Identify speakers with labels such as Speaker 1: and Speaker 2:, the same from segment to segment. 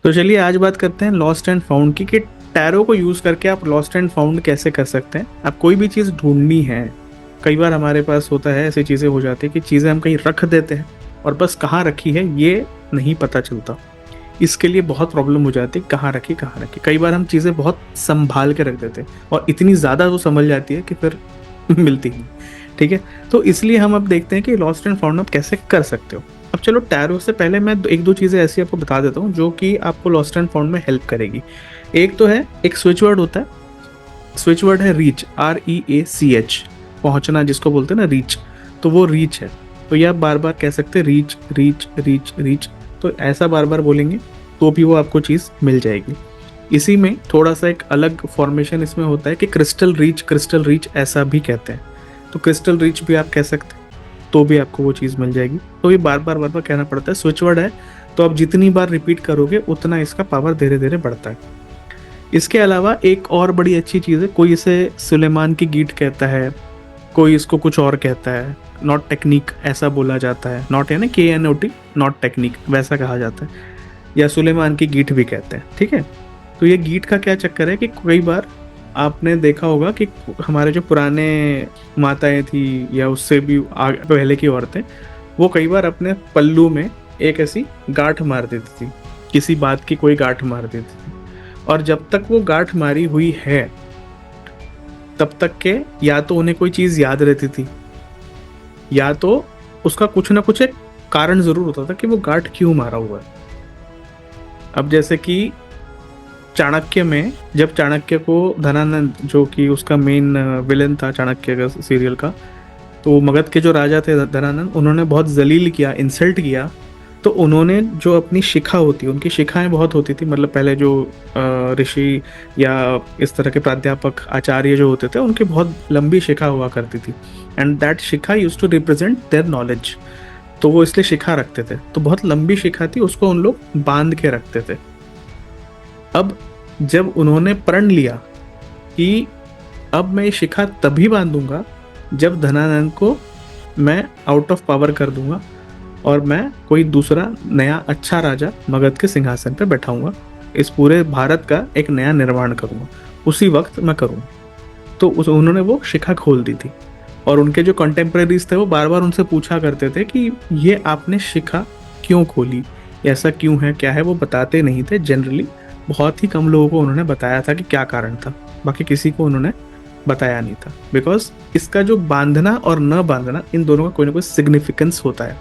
Speaker 1: तो चलिए आज बात करते हैं लॉस्ट एंड फाउंड की कि टैरो को यूज़ करके आप लॉस्ट एंड फाउंड कैसे कर सकते हैं। आप कोई भी चीज़ ढूंढनी है, कई बार हमारे पास होता है, ऐसी चीज़ें हो जाती है कि चीज़ें हम कहीं रख देते हैं और बस कहाँ रखी है ये नहीं पता चलता। इसके लिए बहुत प्रॉब्लम हो जाती है, कहाँ रखी। कई बार हम चीज़ें बहुत संभाल के रख देते हैं और इतनी ज़्यादा वो संभल जाती है कि फिर मिलती ही नहीं। ठीक है, तो इसलिए हम अब देखते हैं कि लॉस्ट एंड फाउंड आप कैसे कर सकते हो। अब चलो टैरो से पहले मैं एक दो चीज़ें ऐसी आपको बता देता हूँ जो कि आपको लॉस्ट एंड फाउंड में हेल्प करेगी। एक तो है, एक स्विच वर्ड होता है। स्विच वर्ड है रीच, REACH, पहुंचना जिसको बोलते हैं ना, रीच। तो वो रीच है। तो ये आप बार बार कह सकते हैं, रीच रीच रीच रीच। तो ऐसा बार बार बोलेंगे तो भी वो आपको चीज़ मिल जाएगी। इसी में थोड़ा सा एक अलग फॉर्मेशन इसमें होता है कि क्रिस्टल रीच ऐसा भी कहते हैं। तो क्रिस्टल रीच भी आप कह सकते हैं, तो भी आपको वो चीज़ मिल जाएगी। तो ये बार बार कहना पड़ता है। स्विच वर्ड है तो आप जितनी बार रिपीट करोगे उतना इसका पावर धीरे धीरे बढ़ता है। इसके अलावा एक और बड़ी अच्छी चीज़ है, कोई इसे सुलेमान की गीट कहता है, कोई इसको कुछ और कहता है। नॉट टेक्निक ऐसा बोला जाता है, नॉट है ना, KNOT, नॉट टेक्निक वैसा कहा जाता है, या सुलेमान की गीट भी कहते हैं। ठीक है, तो ये गीट का क्या चक्कर है कि कई बार आपने देखा होगा कि हमारे जो पुराने माताएं थी या उससे भी पहले की औरतें, वो कई बार अपने पल्लू में एक ऐसी गांठ मार देती थी, किसी बात की कोई गांठ मार देती थी। और जब तक वो गांठ मारी हुई है तब तक के या तो उन्हें कोई चीज़ याद रहती थी, या तो उसका कुछ ना कुछ एक कारण ज़रूर होता था कि वो गांठ क्यों मारा हुआ है। अब जैसे कि चाणक्य में, जब चाणक्य को धनानंद, जो कि उसका मेन विलन था चाणक्य का सीरियल का, तो मगध के जो राजा थे धनानंद, उन्होंने बहुत जलील किया, इंसल्ट किया। तो उन्होंने जो अपनी शिखा होती, उनकी शिखाएं बहुत होती थी, मतलब पहले जो ऋषि या इस तरह के प्राध्यापक आचार्य जो होते थे, उनकी बहुत लंबी शिखा हुआ करती थी। एंड दैट शिखा use to represent their knowledge. तो वो इसलिए शिखा रखते थे, तो बहुत लंबी शिखा थी, उसको उन लोग बांध के रखते थे। अब जब उन्होंने प्रण लिया कि अब मैं ये शिखा तभी बांधूंगा जब धनानंद को मैं आउट ऑफ पावर कर दूंगा और मैं कोई दूसरा नया अच्छा राजा मगध के सिंहासन पर बैठाऊंगा, इस पूरे भारत का एक नया निर्माण करूंगा, उसी वक्त मैं करूंगा। तो उन्होंने वो शिखा खोल दी थी। और उनके जो कंटेम्प्रेरीज थे वो बार बार उनसे पूछा करते थे कि ये आपने शिखा क्यों खोली, ऐसा क्यों है, क्या है। वो बताते नहीं थे जनरली। बहुत ही कम लोगों को उन्होंने बताया था कि क्या कारण था, बाकी किसी को उन्होंने बताया नहीं था। बिकॉज इसका जो बांधना और न बांधना, इन दोनों का कोई ना कोई सिग्निफिकेंस होता है।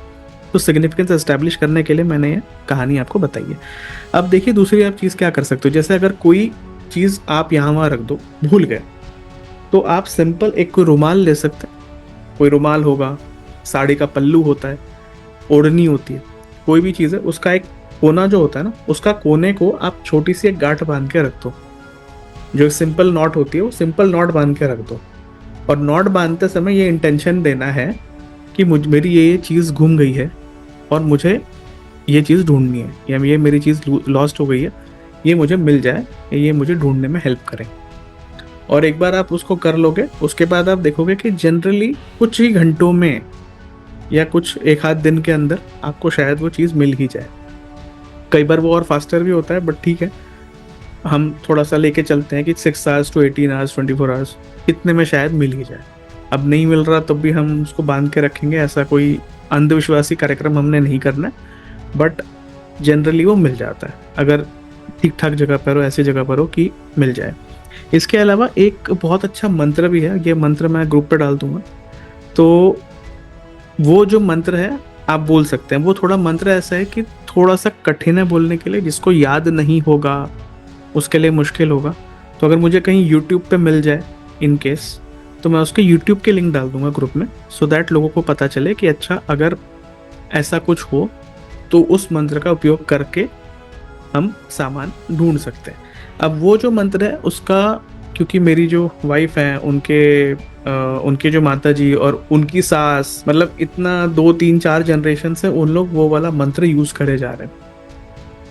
Speaker 1: तो सिग्निफिकेंस एस्टैब्लिश करने के लिए मैंने ये कहानी आपको बताई है। अब देखिए दूसरी आप चीज़ क्या कर सकते हो। जैसे अगर कोई चीज़ आप यहाँ वहाँ रख दो, भूल गए, तो आप सिंपल एक कोई रुमाल ले सकते हैं। कोई रुमाल होगा, साड़ी का पल्लू होता है, ओढ़नी होती है, कोई भी चीज़ है, उसका एक कोना जो होता है ना, उसका कोने को आप छोटी सी एक गांठ बांध के रख दो। जो सिंपल नॉट होती है वो सिंपल नॉट बांध के रख दो। और नॉट बांधते समय ये इंटेंशन देना है कि मेरी ये चीज़ घूम गई है और मुझे ये चीज़ ढूंढनी है, या ये मेरी चीज़ लॉस्ट हो गई है, ये मुझे मिल जाए, ये मुझे ढूंढने में हेल्प करे। और एक बार आप उसको कर लोगे, उसके बाद आप देखोगे कि जनरली कुछ ही घंटों में या कुछ एक आध दिन के अंदर आपको शायद वो चीज़ मिल ही जाए। कई बार वो और फास्टर भी होता है, बट ठीक है, हम थोड़ा सा लेके चलते हैं कि 6 आवर्स टू 18 आवर्स 24 आवर्स, इतने में शायद मिल ही जाए। अब नहीं मिल रहा तब भी हम उसको बांध के रखेंगे, ऐसा कोई अंधविश्वासी कार्यक्रम हमने नहीं करना है, बट जनरली वो मिल जाता है अगर ठीक ठाक जगह पर हो, ऐसी जगह पर हो कि मिल जाए। इसके अलावा एक बहुत अच्छा मंत्र भी है, ये मंत्र मैं ग्रुप पे डाल दूंगा। तो वो जो मंत्र है आप बोल सकते हैं। वो थोड़ा मंत्र ऐसा है कि थोड़ा सा कठिन है बोलने के लिए, जिसको याद नहीं होगा उसके लिए मुश्किल होगा। तो अगर मुझे कहीं यूट्यूब पे मिल जाए इन केस, तो मैं उसके यूट्यूब के लिंक डाल दूंगा ग्रुप में, सो दैट लोगों को पता चले कि अच्छा अगर ऐसा कुछ हो तो उस मंत्र का उपयोग करके हम सामान ढूंढ सकते हैं। अब वो जो मंत्र है उसका, क्योंकि मेरी जो वाइफ है उनके जो माता जी और उनकी सास, मतलब इतना 2 3 4 जनरेशन से उन लोग वो वाला मंत्र यूज करे जा रहे हैं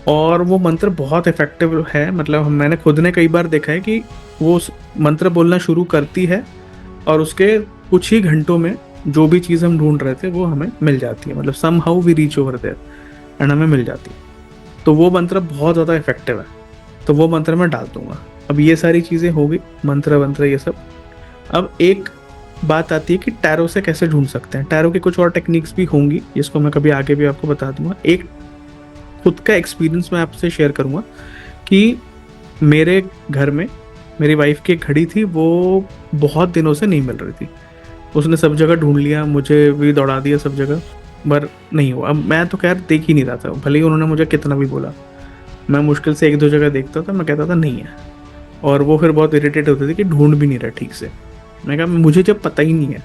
Speaker 1: और वो मंत्र बहुत इफेक्टिव है। मतलब मैंने खुद ने कई बार देखा है कि वो मंत्र बोलना शुरू करती है और उसके कुछ ही घंटों में जो भी चीज़ हम ढूंढ रहे थे वो हमें मिल जाती है। मतलब somehow we reach over there and हमें मिल जाती है। तो वो मंत्र बहुत ज़्यादा इफेक्टिव है, तो वो मंत्र मैं डाल दूंगा। अब ये सारी चीज़ें हो गई, मंत्र वंत्र ये सब। अब एक बात आती है कि टैरो से कैसे ढूंढ सकते हैं। टैरो की कुछ और टेक्निक्स भी होंगी, जिसको मैं कभी आगे भी आपको बता दूंगा। एक खुद का एक्सपीरियंस मैं आपसे शेयर करूंगा कि मेरे घर में मेरी वाइफ की एक घड़ी थी, वो बहुत दिनों से नहीं मिल रही थी। उसने सब जगह ढूंढ लिया, मुझे भी दौड़ा दिया सब जगह, पर नहीं हुआ। अब मैं तो खैर देख ही नहीं रहा था, भले ही उन्होंने मुझे कितना भी बोला। मैं मुश्किल से एक दो जगह देखता था, मैं कहता था नहीं है, और वो फिर बहुत इरिटेट होती थी कि ढूंढ भी नहीं रहा ठीक से। मैं कहा मुझे जब पता ही नहीं है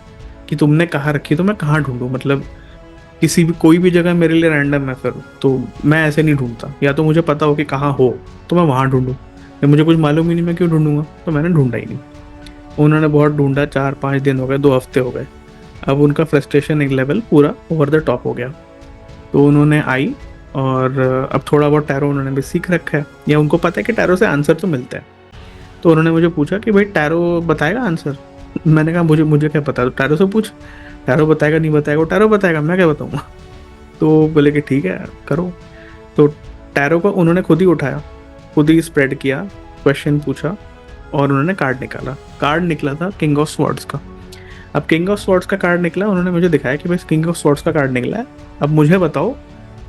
Speaker 1: कि तुमने कहाँ रखी तो मैं कहाँ ढूंढूं, मतलब किसी भी कोई भी जगह मेरे लिए रैंडम है फिर, तो मैं ऐसे नहीं ढूंढता। या तो मुझे पता हो कि कहाँ हो तो मैं वहाँ ढूंढूं, या मुझे कुछ मालूम ही नहीं मैं क्यों ढूंढूंगा, तो मैंने ढूंढा ही नहीं। उन्होंने बहुत ढूंढा, 4-5 दिन हो गए, 2 हफ्ते हो गए। अब उनका फ्रस्ट्रेशन एक लेवल पूरा ओवर द टॉप हो गया। तो उन्होंने आई, और अब थोड़ा बहुत टैरो उन्होंने भी सीख रखा है, या उनको पता है कि टैरो से आंसर तो मिलता है। तो उन्होंने मुझे पूछा कि भाई टैरो बताएगा आंसर। मैंने कहा मुझे मुझे क्या पता, तो टैरो से पूछ, टैरो बताएगा नहीं बताएगा, वो टैरो बताएगा, मैं क्या बताऊँगा। तो बोले कि ठीक है करो। तो टैरो को उन्होंने खुद ही उठाया, खुद ही स्प्रेड किया, क्वेश्चन पूछा, और उन्होंने कार्ड निकाला। कार्ड निकला था किंग ऑफ स्वॉर्ड्स का। अब किंग ऑफ स्वॉर्ड्स का कार्ड निकला, उन्होंने मुझे दिखाया कि भाई किंग ऑफ स्वॉर्ड्स का कार्ड निकला है, अब मुझे बताओ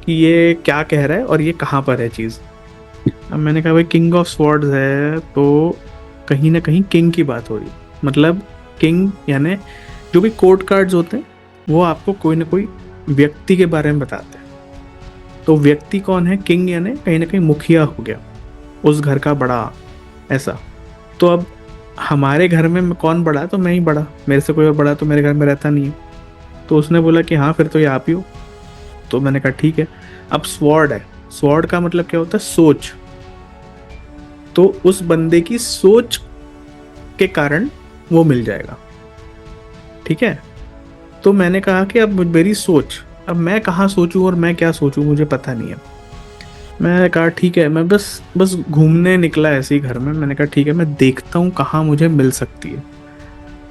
Speaker 1: कि ये क्या कह रहा है और ये कहाँ पर है चीज़। अब मैंने कहा भाई किंग ऑफ स्वॉर्ड्स है तो कहीं ना कहीं किंग की बात हो रही है, मतलब किंग यानी जो भी कोर्ट कार्ड्स होते हैं वो आपको कोई ना कोई व्यक्ति के बारे में बताते हैं। तो व्यक्ति कौन है, किंग यानी कहीं ना कहीं मुखिया हो गया, उस घर का बड़ा, ऐसा। तो अब हमारे घर में कौन बड़ा है, तो मैं ही बड़ा, मेरे से कोई और बड़ा तो मेरे घर में रहता नहीं है। तो उसने बोला कि हाँ फिर तो ये आप ही हो। तो मैंने कहा ठीक है। अब स्वॉर्ड है, स्वॉर्ड का मतलब क्या होता है, सोच। तो उस बंदे की सोच के कारण वो मिल जाएगा, ठीक है। तो मैंने कहा कि अब मेरी सोच, अब मैं कहाँ सोचूं और मैं क्या सोचूं मुझे पता नहीं है। मैंने कहा ठीक है, मैं बस बस घूमने निकला ऐसे ही घर में। मैंने कहा ठीक है, मैं देखता हूँ कहाँ मुझे मिल सकती है।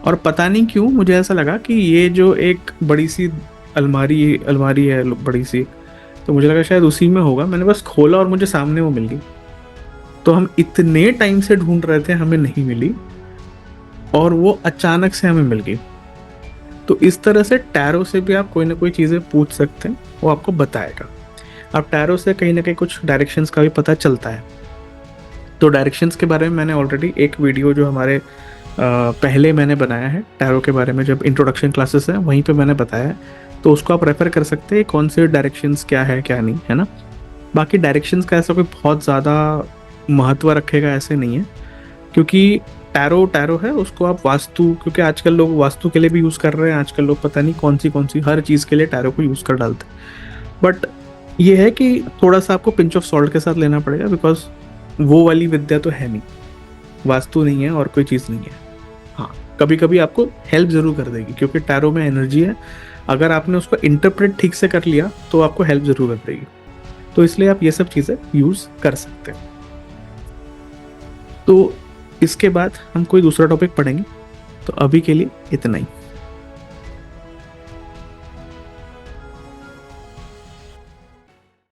Speaker 1: और पता नहीं क्यों मुझे ऐसा लगा कि ये जो एक बड़ी सी अलमारी अलमारी है बड़ी सी, तो मुझे लगा शायद उसी में होगा। मैंने बस खोला और मुझे सामने वो मिल गई। तो हम इतने टाइम से ढूंढ रहे थे, हमें नहीं मिली, और वो अचानक से हमें मिल गई। तो इस तरह से टैरो से भी आप कोई ना कोई चीज़ें पूछ सकते हैं, वो आपको बताएगा। अब टैरो से कहीं ना कहीं कुछ डायरेक्शंस का भी पता चलता है। तो डायरेक्शंस के बारे में मैंने ऑलरेडी एक वीडियो जो हमारे पहले मैंने बनाया है टैरो के बारे में, जब इंट्रोडक्शन क्लासेस है वहीं पे मैंने बताया है। तो उसको आप रेफर कर सकते हैं, कौन से डायरेक्शंस क्या है क्या नहीं है ना। बाकी डायरेक्शंस का ऐसा कोई बहुत ज़्यादा महत्व रखेगा ऐसे नहीं है, क्योंकि टैरो टैरो है, उसको आप वास्तु, क्योंकि आजकल लोग वास्तु के लिए भी यूज़ कर रहे हैं। आजकल लोग पता नहीं कौन सी हर चीज़ के लिए टैरो को यूज़ कर डालते हैं। बट ये है कि थोड़ा सा आपको पिंच ऑफ सॉल्ट के साथ लेना पड़ेगा, बिकॉज वो वाली विद्या तो है नहीं, वास्तु नहीं है और कोई चीज़ नहीं है। हाँ, कभी कभी आपको हेल्प ज़रूर कर देगी, क्योंकि टैरो में एनर्जी है। अगर आपने उसको इंटरप्रेट ठीक से कर लिया तो आपको हेल्प ज़रूर कर देगी। तो इसलिए आप ये सब चीज़ें यूज़ कर सकते हैं। तो इसके बाद हम कोई दूसरा टॉपिक पढ़ेंगे, तो अभी के लिए इतना ही।